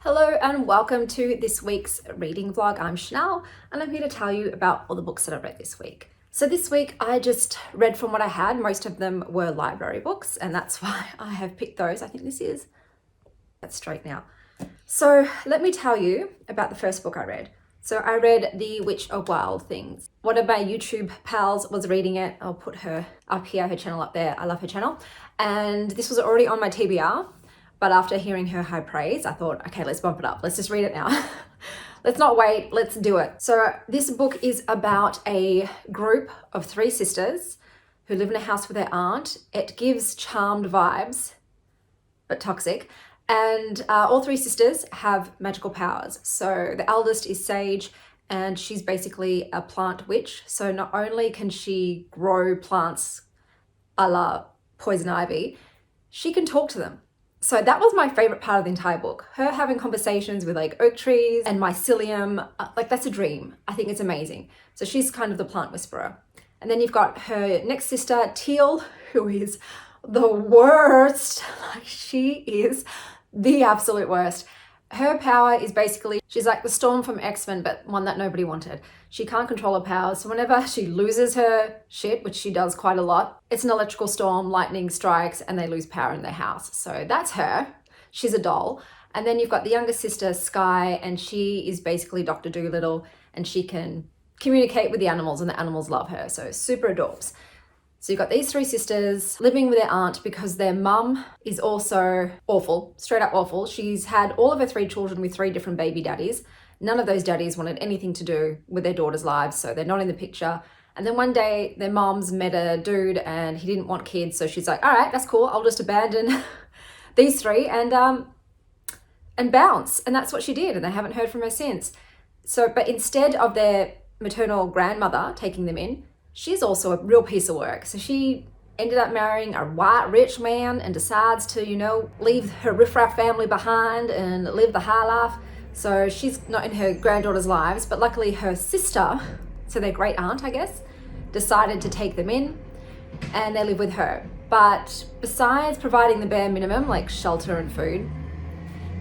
Hello and welcome to this week's reading vlog. I'm Chanel and I'm here to tell you about all the books that I read this week. So this week I just read from what I had. Most of them were library books and that's why I have picked those. I think that's straight now. So let me tell you about the first book I read. So I read The Witch of Wild Things. One of my YouTube pals was reading it. I'll put her up here, her channel up there. I love her channel. And this was already on my TBR. But after hearing her high praise, I thought, okay, let's bump it up. Let's just read it now. Let's not wait, let's do it. So this book is about a group of three sisters who live in a house with their aunt. It gives charmed vibes, but toxic. And all three sisters have magical powers. So the eldest is Sage and she's basically a plant witch. So not only can she grow plants a la poison ivy, she can talk to them. So that was my favorite part of the entire book. Her having conversations with like oak trees and mycelium, like that's a dream. I think it's amazing. So she's kind of the plant whisperer. And then you've got her next sister, Teal, who is the worst. Like she is the absolute worst. Her power is basically, she's like the Storm from X-Men, but one that nobody wanted. She can't control her powers. So whenever she loses her shit, which she does quite a lot, it's an electrical storm, lightning strikes, and they lose power in their house. So that's her. She's a doll. And then you've got the younger sister, Sky, and she is basically Dr. Dolittle, and she can communicate with the animals, and the animals love her. So super adorbs. So you've got these three sisters living with their aunt because their mum is also awful, straight up awful. She's had all of her three children with three different baby daddies. None of those daddies wanted anything to do with their daughters' lives, so they're not in the picture. And then one day their moms met a dude and he didn't want kids. So she's like, all right, that's cool. I'll just abandon these three and bounce. And that's what she did. And they haven't heard from her since. So, but instead of their maternal grandmother taking them in, she's also a real piece of work. So she ended up marrying a white rich man and decides to, leave her riffraff family behind and live the high life. So she's not in her granddaughter's lives, but luckily her sister, so their great aunt, I guess, decided to take them in and they live with her. But besides providing the bare minimum, like shelter and food,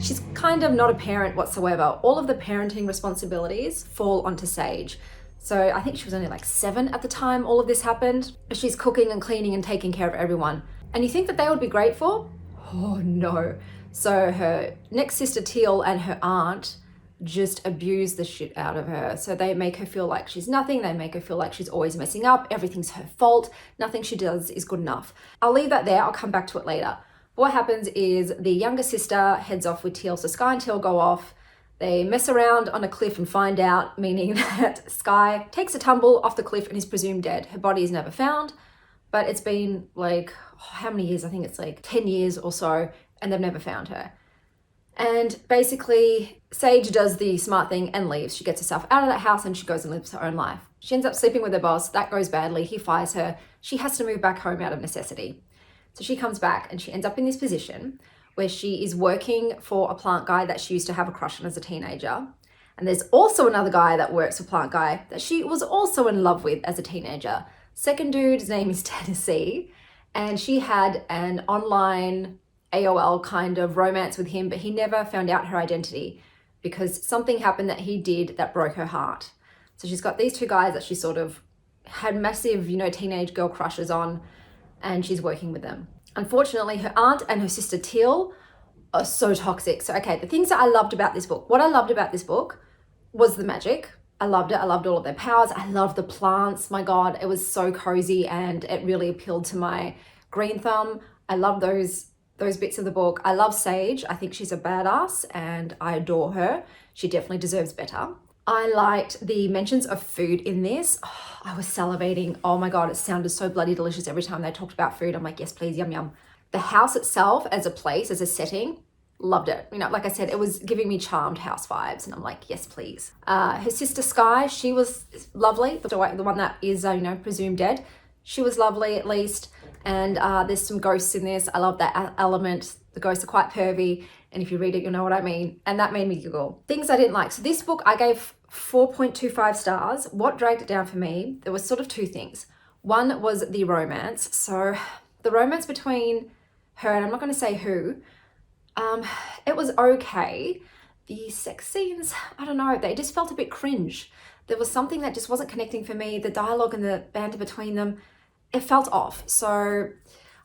she's kind of not a parent whatsoever. All of the parenting responsibilities fall onto Sage. So I think she was only like 7 at the time all of this happened. She's cooking and cleaning and taking care of everyone. And you think that they would be grateful? Oh no. So her next sister Teal and her aunt just abuse the shit out of her. So they make her feel like she's nothing. They make her feel like she's always messing up. Everything's her fault. Nothing she does is good enough. I'll leave that there. I'll come back to it later. What happens is the younger sister heads off with Teal. So Sky and Teal go off. They mess around on a cliff and find out, meaning that Sky takes a tumble off the cliff and is presumed dead. Her body is never found, but it's been like, how many years? I think it's like 10 years or so, and they've never found her. And basically, Sage does the smart thing and leaves. She gets herself out of that house and she goes and lives her own life. She ends up sleeping with her boss. That goes badly. He fires her. She has to move back home out of necessity. So she comes back and she ends up in this position where she is working for a plant guy that she used to have a crush on as a teenager. And there's also another guy that works for Plant Guy that she was also in love with as a teenager. Second dude, his name is Tennessee, and she had an online AOL kind of romance with him, but he never found out her identity because something happened that he did that broke her heart. So she's got these two guys that she sort of had massive, teenage girl crushes on, and she's working with them. Unfortunately, her aunt and her sister Teal are so toxic. So, okay, the things that I loved about this book. What I loved about this book was the magic. I loved it. I loved all of their powers. I loved the plants. My God, it was so cozy and it really appealed to my green thumb. I love those bits of the book. I love Sage. I think she's a badass and I adore her. She definitely deserves better. I liked the mentions of food in this. Oh, I was salivating. Oh my God, it sounded so bloody delicious every time they talked about food. I'm like, yes, please, yum, yum. The house itself as a place, as a setting, loved it. Like I said, it was giving me charmed house vibes and I'm like, yes, please. Her sister Sky, she was lovely. The one that is, presumed dead. She was lovely at least. And there's some ghosts in this. I love that element. The ghosts are quite pervy. And if you read it, you'll know what I mean. And that made me giggle. Things I didn't like. So this book, I gave 4.25 stars. What dragged it down for me, there was sort of two things. One was the romance. So the romance between her, and I'm not going to say who, it was okay. The sex scenes, I don't know, they just felt a bit cringe. There was something that just wasn't connecting for me. The dialogue and the banter between them, it felt off. So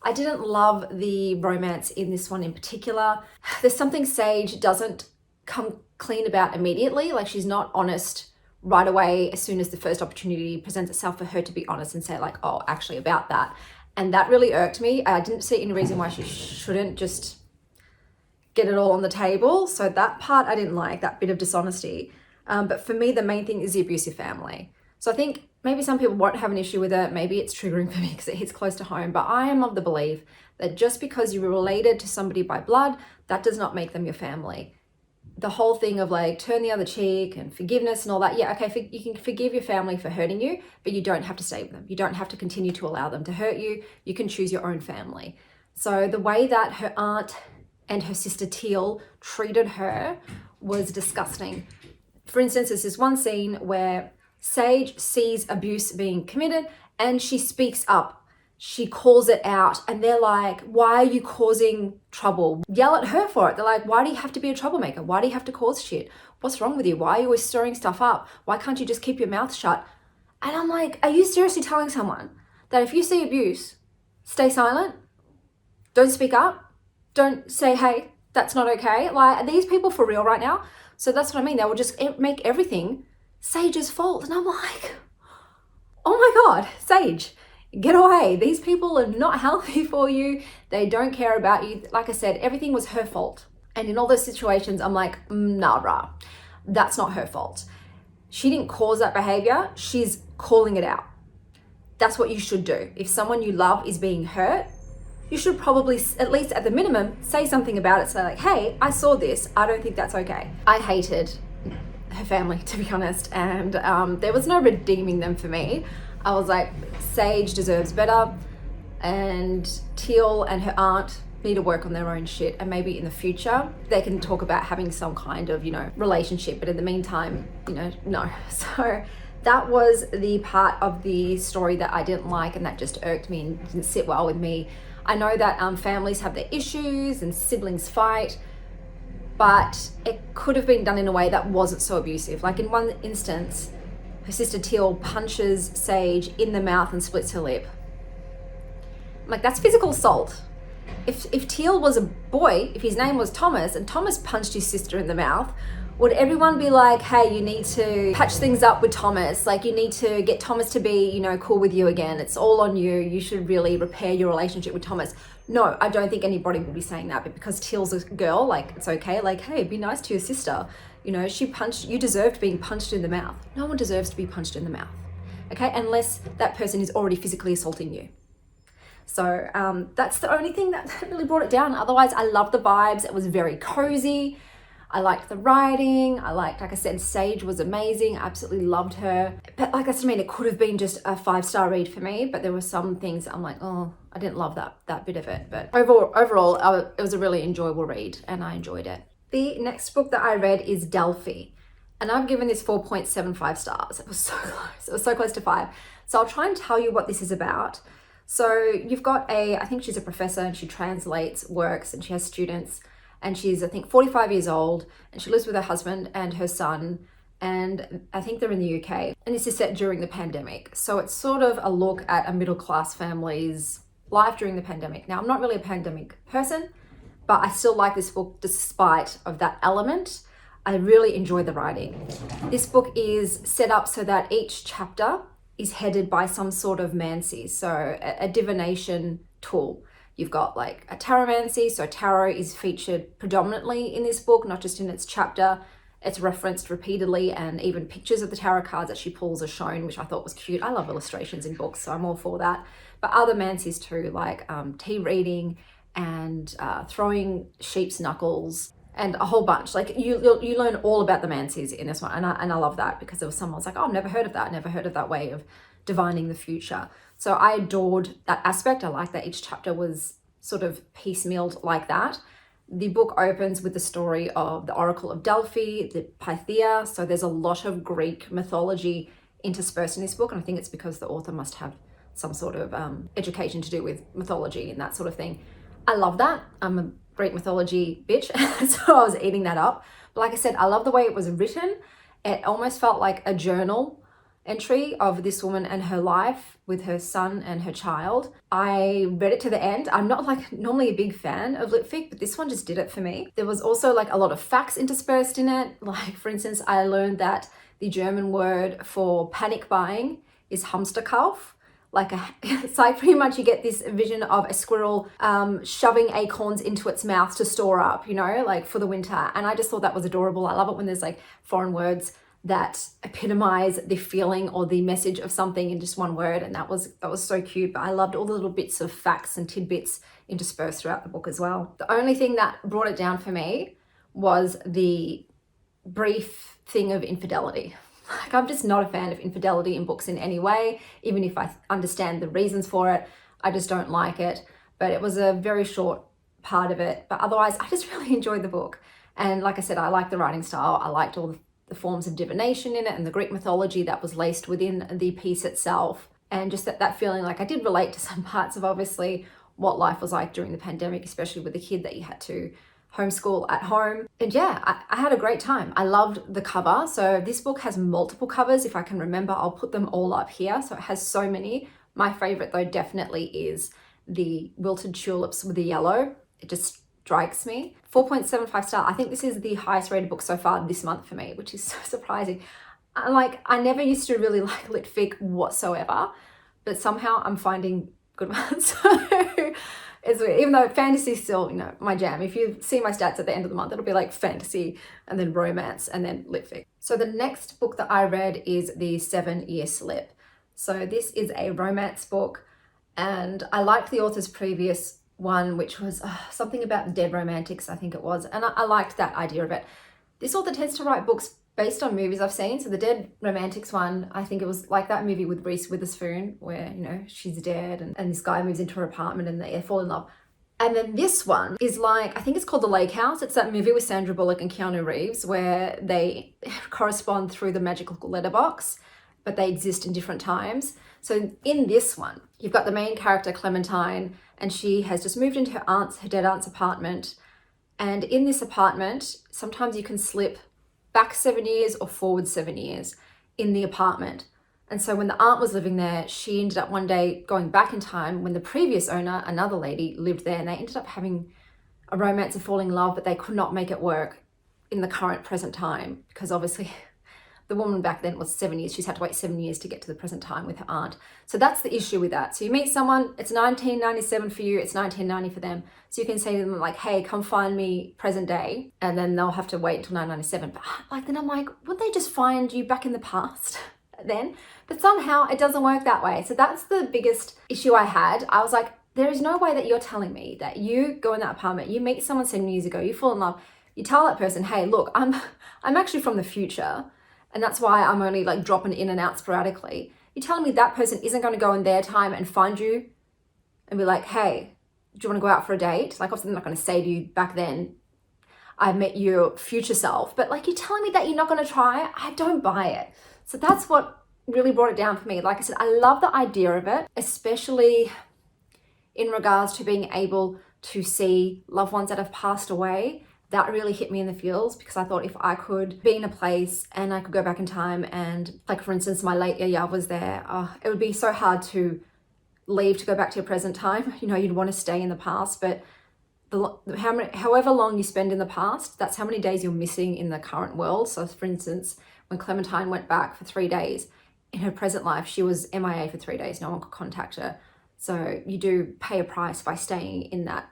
I didn't love the romance in this one in particular. There's something Sage doesn't come clean about immediately. Like, she's not honest right away as soon as the first opportunity presents itself for her to be honest and say like, oh, actually about that. And that really irked me. I didn't see any reason why she shouldn't just get it all on the table. So that part I didn't like, that bit of dishonesty. But for me, the main thing is the abusive family. So I think maybe some people won't have an issue with it. Maybe it's triggering for me because it hits close to home. But I am of the belief that just because you're related to somebody by blood, that does not make them your family. The whole thing of like turn the other cheek and forgiveness and all that. Yeah, okay, you can forgive your family for hurting you, but you don't have to stay with them. You don't have to continue to allow them to hurt you. You can choose your own family. So the way that her aunt and her sister Teal treated her was disgusting. For instance, there's this one scene where Sage sees abuse being committed and she speaks up. She calls it out and they're like, why are you causing trouble? Yell at her for it. They're like, why do you have to be a troublemaker? Why do you have to cause shit? What's wrong with you? Why are you always stirring stuff up? Why can't you just keep your mouth shut? And I'm like, are you seriously telling someone that if you see abuse, stay silent? Don't speak up? Don't say, hey, that's not okay? Like, are these people for real right now? So that's what I mean. They will just make everything Sage's fault. And I'm like, oh my God, Sage, get away. These people are not healthy for you. They don't care about you. Like I said, everything was her fault. And in all those situations, I'm like, nah, that's not her fault. She didn't cause that behavior. She's calling it out. That's what you should do. If someone you love is being hurt, you should probably, at least at the minimum, say something about it. Say like, hey, I saw this. I don't think that's okay. I hated her family, to be honest. And there was no redeeming them for me. I was like, Sage deserves better, and Teal and her aunt need to work on their own shit, and maybe in the future they can talk about having some kind of, relationship, but in the meantime, no. So that was the part of the story that I didn't like, and that just irked me and didn't sit well with me. I know that families have their issues and siblings fight, but it could have been done in a way that wasn't so abusive. Like in one instance, her sister Teal punches Sage in the mouth and splits her lip. Like, that's physical assault. If Teal was a boy, if his name was Thomas, and Thomas punched his sister in the mouth, would everyone be like, hey, you need to patch things up with Thomas? Like, you need to get Thomas to be, cool with you again. It's all on you. You should really repair your relationship with Thomas. No, I don't think anybody would be saying that. But because Teal's a girl, like, it's okay. Like, hey, be nice to your sister. She punched, you deserved being punched in the mouth. No one deserves to be punched in the mouth. Okay, unless that person is already physically assaulting you. So that's the only thing that really brought it down. Otherwise, I loved the vibes. It was very cozy. I liked the writing. Like I said, Sage was amazing. I absolutely loved her. But like I said, it could have been just a 5-star read for me, but there were some things I'm like, oh, I didn't love that bit of it. But overall, it was a really enjoyable read and I enjoyed it. The next book that I read is Delphi, and I've given this 4.75 stars. It was so close. It was so close to 5. So I'll try and tell you what this is about. So you've got I think she's a professor and she translates works and she has students, and she's, I think, 45 years old, and she lives with her husband and her son, and I think they're in the UK. And this is set during the pandemic. So it's sort of a look at a middle-class family's life during the pandemic. Now, I'm not really a pandemic person, but I still like this book despite of that element. I really enjoy the writing. This book is set up so that each chapter is headed by some sort of mancy, so a divination tool. You've got like a taromancy, so tarot is featured predominantly in this book, not just in its chapter. It's referenced repeatedly, and even pictures of the tarot cards that she pulls are shown, which I thought was cute. I love illustrations in books, so I'm all for that. But other mancies too, like tea reading and throwing sheep's knuckles, and a whole bunch. Like you learn all about the mancies in this one, and I love that, because there was someone was like, oh, I've never heard of that. Never heard of that way of divining the future. So I adored that aspect. I like that each chapter was sort of piecemealed like that. The book opens with the story of the Oracle of Delphi, the Pythia. So there's a lot of Greek mythology interspersed in this book, and I think it's because the author must have some sort of education to do with mythology and that sort of thing. I love that. I'm a Greek mythology bitch, so I was eating that up. But like I said, I love the way it was written. It almost felt like a journal entry of this woman and her life with her son and her child. I read it to the end. I'm not like normally a big fan of litfic, but this one just did it for me. There was also like a lot of facts interspersed in it. Like for instance, I learned that the German word for panic buying is Hamsterkauf. Like it's like pretty much you get this vision of a squirrel shoving acorns into its mouth to store up, you know, like for the winter. And I just thought that was adorable. I love it when there's like foreign words that epitomize the feeling or the message of something in just one word, and that was so cute. But I loved all the little bits of facts and tidbits interspersed throughout the book as well. The only thing that brought it down for me was the brief thing of infidelity. Like, I'm just not a fan of infidelity in books in any way. Even if I understand the reasons for it, I just don't like it. But it was a very short part of it. But otherwise, I just really enjoyed the book. And like I said, I liked the writing style. I liked all the forms of divination in it and the Greek mythology that was laced within the piece itself. And just that feeling, like I did relate to some parts of obviously what life was like during the pandemic, especially with the kid that you had to homeschool at home. And yeah, I had a great time. I loved the cover. So this book has multiple covers. If I can remember, I'll put them all up here. So it has so many. My favorite though definitely is the wilted tulips with the yellow. It just strikes me. 4.75 star. I think this is the highest rated book so far this month for me, which is so surprising. I never used to really like litfic whatsoever, but somehow I'm finding good ones. So it's weird. Even though fantasy is still, you know, my jam. If you see my stats at the end of the month, it'll be like fantasy and then romance and then litfic. So the next book that I read is The 7 Year Slip. So this is a romance book, and I liked the author's previous one, which was something about dead romantics, I think it was. And I liked that idea of it. This author tends to write books based on movies I've seen. So the Dead Romantics one, I think it was like that movie with Reese Witherspoon where, you know, she's dead and this guy moves into her apartment and they fall in love. And then this one is like, I think it's called The Lake House. It's that movie with Sandra Bullock and Keanu Reeves where they correspond through the magical letterbox, but they exist in different times. So in this one, you've got the main character, Clementine, and she has just moved into her dead aunt's apartment. And in this apartment, sometimes you can slip back 7 years or forward 7 years in the apartment. And so when the aunt was living there, she ended up one day going back in time when the previous owner, another lady, lived there, and they ended up having a romance and falling in love, but they could not make it work in the current present time because obviously the woman back then was 7 years. She's had to wait 7 years to get to the present time with her aunt. So that's the issue with that. So you meet someone, it's 1997 for you, it's 1990 for them. So you can say to them like, hey, come find me present day. And then they'll have to wait until 1997. But like, then I'm like, would they just find you back in the past then? But somehow it doesn't work that way. So that's the biggest issue I had. I was like, there is no way that you're telling me that you go in that apartment, you meet someone 7 years ago, you fall in love, you tell that person, hey, look, I'm actually from the future. And that's why I'm only like dropping in and out sporadically. You're telling me that person isn't going to go in their time and find you and be like, hey, do you want to go out for a date? Like, obviously, I'm not going to say to you back then, I met your future self. But like, you're telling me that you're not going to try? I don't buy it. So that's what really brought it down for me. Like I said, I love the idea of it, especially in regards to being able to see loved ones that have passed away. That really hit me in the feels because I thought if I could be in a place and I could go back in time and like, for instance, my late Yaya was there, it would be so hard to leave to go back to your present time. You know, you'd want to stay in the past, but however long you spend in the past, that's how many days you're missing in the current world. So for instance, when Clementine went back for 3 days in her present life, she was MIA for 3 days. No one could contact her. So you do pay a price by staying in that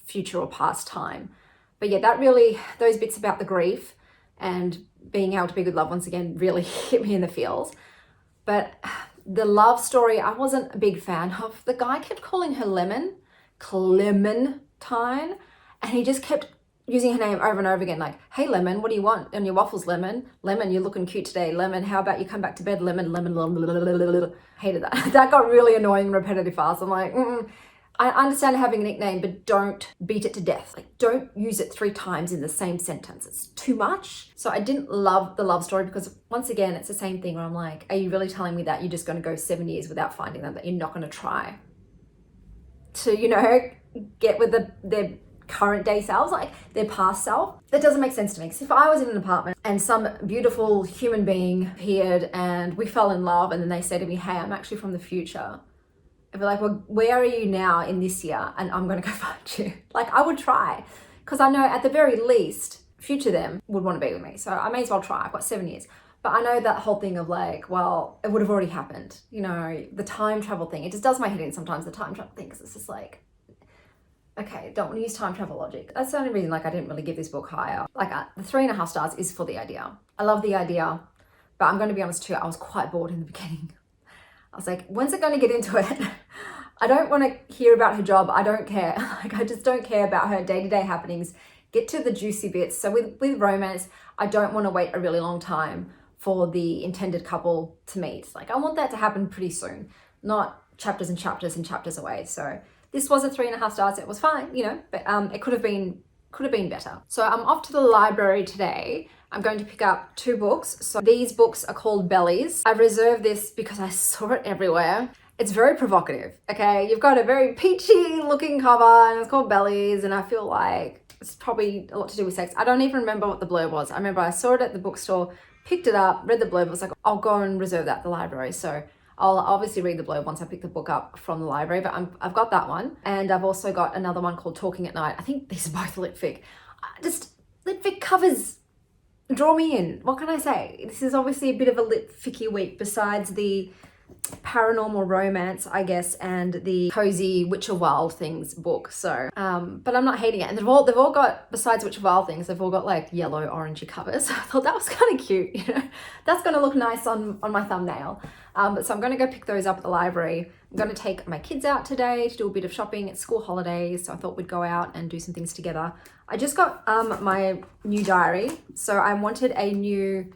future or past time. But yeah, that really, those bits about the grief and being able to be with loved ones again really hit me in the feels. But the love story, I wasn't a big fan of. The guy kept calling her Clementine, and he just kept using her name over and over again, like, hey, Lemon, what do you want on your waffles, Lemon? Lemon, you're looking cute today. Lemon, how about you come back to bed? Lemon. Hated that. That got really annoying and repetitive fast. I'm like, I understand having a nickname, but don't beat it to death. Like, don't use it 3 times in the same sentence. It's too much. So I didn't love the love story because once again, it's the same thing where I'm like, are you really telling me that you're just going to go 7 years without finding them, that you're not going to try to, you know, get with their current day selves, like their past self. That doesn't make sense to me. Because if I was in an apartment and some beautiful human being appeared and we fell in love and then they say to me, hey, I'm actually from the future, I'd be like, well, where are you now in this year? And I'm going to go find you. Like, I would try, because I know at the very least, future them would want to be with me. So I may as well try. I've got 7 years. But I know that whole thing of like, well, it would have already happened. You know, the time travel thing, it just does my head in sometimes, the time travel thing, because it's just like, okay, don't want to use time travel logic. That's the only reason like I didn't really give this book higher. Like the 3.5 stars is for the idea. I love the idea, but I'm going to be honest too, I was quite bored in the beginning. I was like, when's it going to get into it? I don't want to hear about her job. I don't care. Like, I just don't care about her day-to-day happenings. Get to the juicy bits. So with romance, I don't want to wait a really long time for the intended couple to meet. Like, I want that to happen pretty soon, not chapters and chapters and chapters away. So this was a 3.5 stars. It was fine, you know, but it could have been better. So I'm off to the library today. I'm going to pick up 2 books. So these books are called Bellies. I've reserved this because I saw it everywhere. It's very provocative, okay? You've got a very peachy looking cover and it's called Bellies, and I feel like it's probably a lot to do with sex. I don't even remember what the blurb was. I remember I saw it at the bookstore, picked it up, read the blurb, I was like, I'll go and reserve that at the library. So I'll obviously read the blurb once I pick the book up from the library, but I've got that one. And I've also got another one called Talking at Night. I think these are both litfic. Litfic covers draw me in. What can I say? This is obviously a bit of a litficky week, besides the paranormal romance, I guess, and the cozy Witch of Wild Things book. So, but I'm not hating it. And they've all got, besides Witch of Wild Things, they've all got like yellow, orangey covers. So I thought that was kind of cute, you know. That's going to look nice on my thumbnail. So I'm going to go pick those up at the library. I'm going to take my kids out today to do a bit of shopping. It's school holidays, so I thought we'd go out and do some things together. I just got my new diary. So I wanted a new,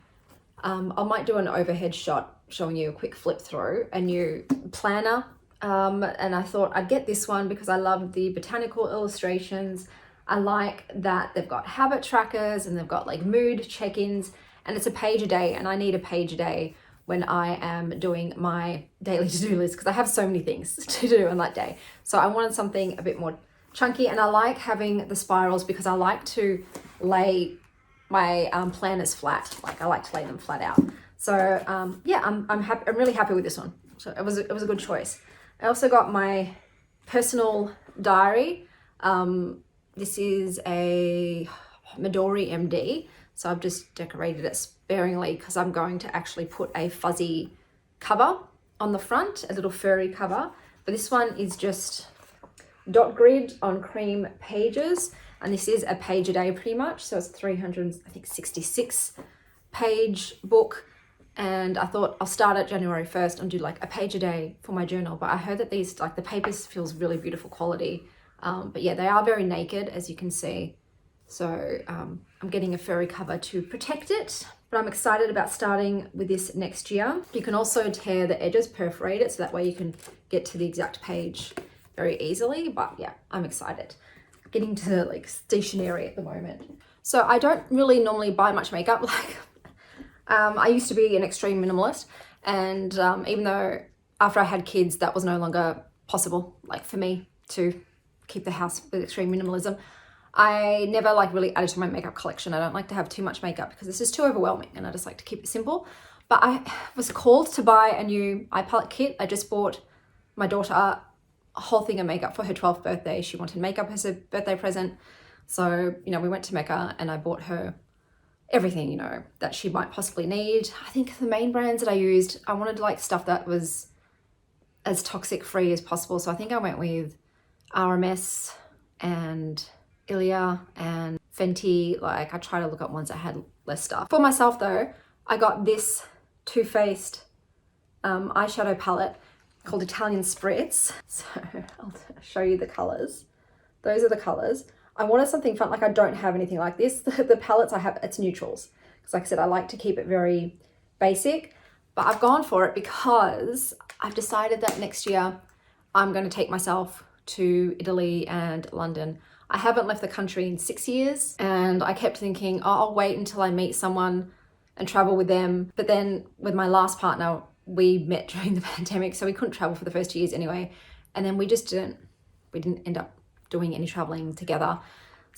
I might do an overhead shot showing you a quick flip through, a new planner. And I thought I'd get this one because I love the botanical illustrations. I like that they've got habit trackers and they've got like mood check-ins, and it's a page a day, and I need a page a day when I am doing my daily to-do list because I have so many things to do on that day. So I wanted something a bit more chunky, and I like having the spirals because I like to lay my planners flat. Like, I like to lay them flat out. So yeah, I'm happy. I'm really happy with this one. So it was a good choice. I also got my personal diary. This is a Midori MD. So I've just decorated it sparingly because I'm going to actually put a fuzzy cover on the front, a little furry cover. But this one is just dot grid on cream pages. And this is a page a day pretty much. So it's 366 page book. And I thought I'll start at January 1st and do like a page a day for my journal. But I heard that these, like the papers feels really beautiful quality. But yeah, they are very naked, as you can see. So I'm getting a furry cover to protect it. But I'm excited about starting with this next year. You can also tear the edges, perforate it, so that way you can get to the exact page very easily. But yeah, I'm excited. Getting to like stationery at the moment. So I don't really normally buy much makeup. Like I used to be an extreme minimalist, and even though after I had kids that was no longer possible, like for me to keep the house with extreme minimalism, I never like really added to my makeup collection. I don't like to have too much makeup because it's just too overwhelming, and I just like to keep it simple. But I was called to buy a new eye palette kit. I just bought my daughter a whole thing of makeup for her 12th birthday. She wanted makeup as a birthday present. So, you know, we went to Mecca and I bought her everything, you know, that she might possibly need. I think the main brands that I used, I wanted like stuff that was as toxic free as possible. So I think I went with RMS and Ilia and Fenty. Like, I try to look at ones that had less stuff. For myself though, I got this Too Faced eyeshadow palette called Italian Spritz. So I'll show you the colors. Those are the colors. I wanted something fun. Like, I don't have anything like this. The palettes I have, it's neutrals. Because like I said, I like to keep it very basic. But I've gone for it because I've decided that next year I'm going to take myself to Italy and London. I haven't left the country in 6 years, and I kept thinking, oh, I'll wait until I meet someone and travel with them. But then with my last partner, we met during the pandemic, so we couldn't travel for the first 2 years anyway. And then we didn't end up doing any traveling together.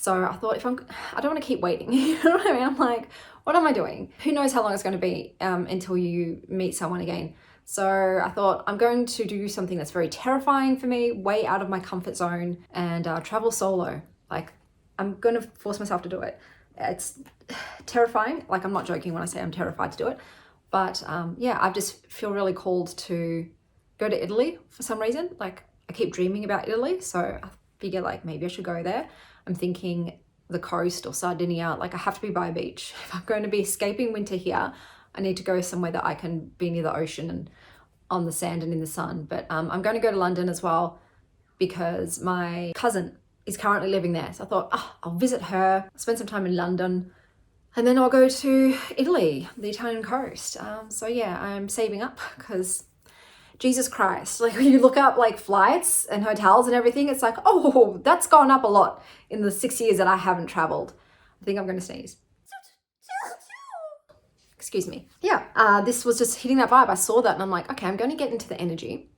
So I thought, I don't want to keep waiting. You know what I mean? I'm like, what am I doing? Who knows how long it's going to be until you meet someone again. So I thought I'm going to do something that's very terrifying for me, way out of my comfort zone, and travel solo. Like, I'm going to force myself to do it. It's terrifying. Like, I'm not joking when I say I'm terrified to do it. But yeah, I just feel really called to go to Italy for some reason. Like, I keep dreaming about Italy. So I figure like maybe I should go there. I'm thinking the coast or Sardinia. Like, I have to be by a beach. If I'm going to be escaping winter here, I need to go somewhere that I can be near the ocean and on the sand and in the sun. But I'm going to go to London as well because my cousin is currently living there. So I thought, I'll visit her, spend some time in London, and then I'll go to Italy, the Italian coast. So yeah, I'm saving up because Jesus Christ, like when you look up like flights and hotels and everything, it's like, oh, that's gone up a lot in the 6 years that I haven't traveled. I think I'm going to sneeze. Excuse me. Yeah, this was just hitting that vibe. I saw that and I'm like, okay, I'm going to get into the energy,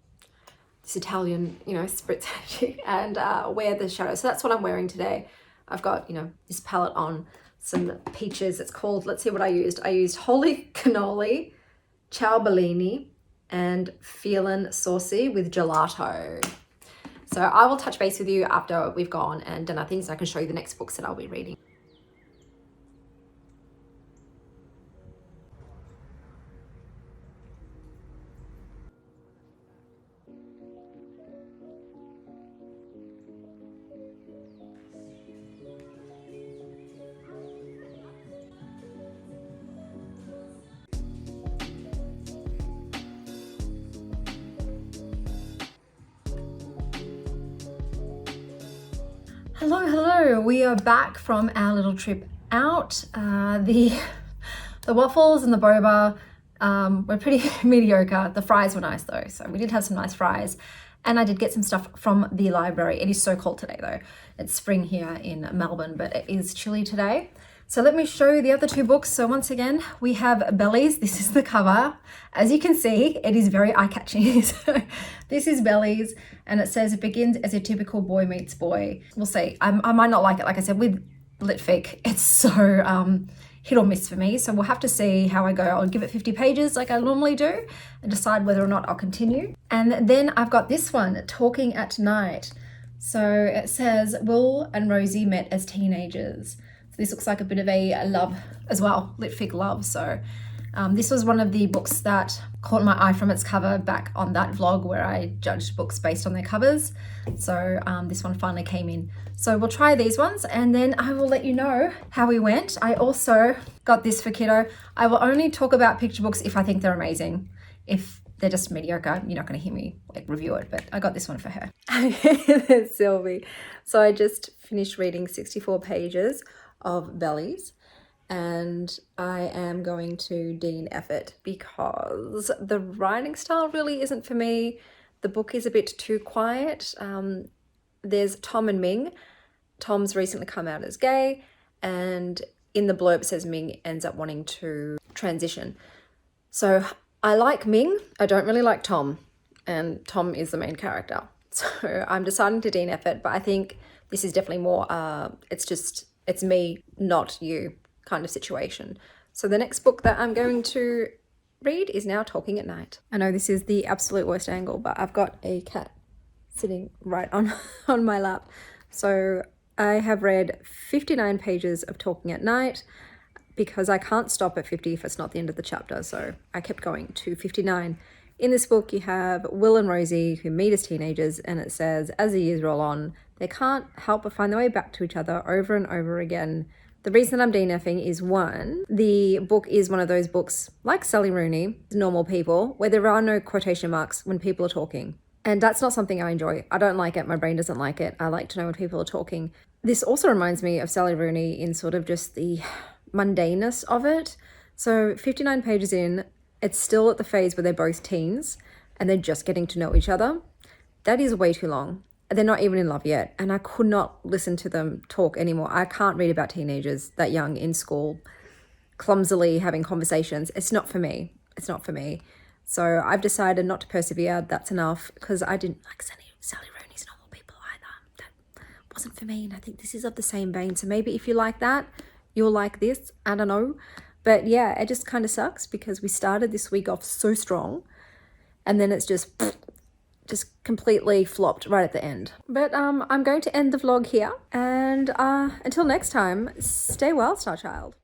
this Italian, spritz energy, and wear the shadow. So that's what I'm wearing today. I've got, this palette on, some peaches. It's called, let's see what I used. I used Holy Cannoli, Ciao Bellini, and Feelin' Saucy with Gelato. So I will touch base with you after we've gone and done our things, and I can show you the next books that I'll be reading. Hello, we are back from our little trip out. The waffles and the boba were pretty mediocre. The fries were nice though, so we did have some nice fries, and I did get some stuff from the library. It is so cold today though. It's spring here in Melbourne, but it is chilly today. So let me show you the other two books. So once again, we have Bellies. This is the cover. As you can see, it is very eye-catching. So this is Bellies, and it says it begins as a typical boy meets boy. We'll see. I might not like it. Like I said, with litfic, it's so hit or miss for me. So we'll have to see how I go. I'll give it 50 pages like I normally do and decide whether or not I'll continue. And then I've got this one, Talking at Night. So it says, Will and Rosie met as teenagers. This looks like a bit of a love as well, litfic love. So this was one of the books that caught my eye from its cover back on that vlog where I judged books based on their covers. So this one finally came in. So we'll try these ones and then I will let you know how we went. I also got this for kiddo. I will only talk about picture books if I think they're amazing. If they're just mediocre, you're not going to hear me review it, but I got this one for her. There's Sylvie. So I just finished reading 64 pages of Bellies, and I am going to DNF it because the writing style really isn't for me. The book is a bit too quiet. There's Tom and Ming. Tom's recently come out as gay, and in the blurb it says Ming ends up wanting to transition. So I like Ming, I don't really like Tom, and Tom is the main character. So I'm deciding to DNF it, but I think this is definitely more, it's me, not you kind of situation. So the next book that I'm going to read is now Talking at Night. I know this is the absolute worst angle, but I've got a cat sitting right on my lap. So I have read 59 pages of Talking at Night because I can't stop at 50 if it's not the end of the chapter. So I kept going to 59. In this book, you have Will and Rosie who meet as teenagers, and it says, as the years roll on, they can't help but find their way back to each other over and over again. The reason that I'm DNFing is, one, the book is one of those books, like Sally Rooney, Normal People, where there are no quotation marks when people are talking. And that's not something I enjoy. I don't like it. My brain doesn't like it. I like to know when people are talking. This also reminds me of Sally Rooney in sort of just the mundaneness of it. So 59 pages in, it's still at the phase where they're both teens and they're just getting to know each other. That is way too long. They're not even in love yet, and I could not listen to them talk anymore. I can't read about teenagers that young in school, clumsily having conversations. It's not for me. It's not for me. So I've decided not to persevere. That's enough, because I didn't like Sally Rooney's Normal People either. wasn't for me, and I think this is of the same vein. So maybe if you like that, you'll like this. I don't know. But yeah, it just kind of sucks because we started this week off so strong and then it's just completely flopped right at the end. But I'm going to end the vlog here, and until next time, stay well, Star Child.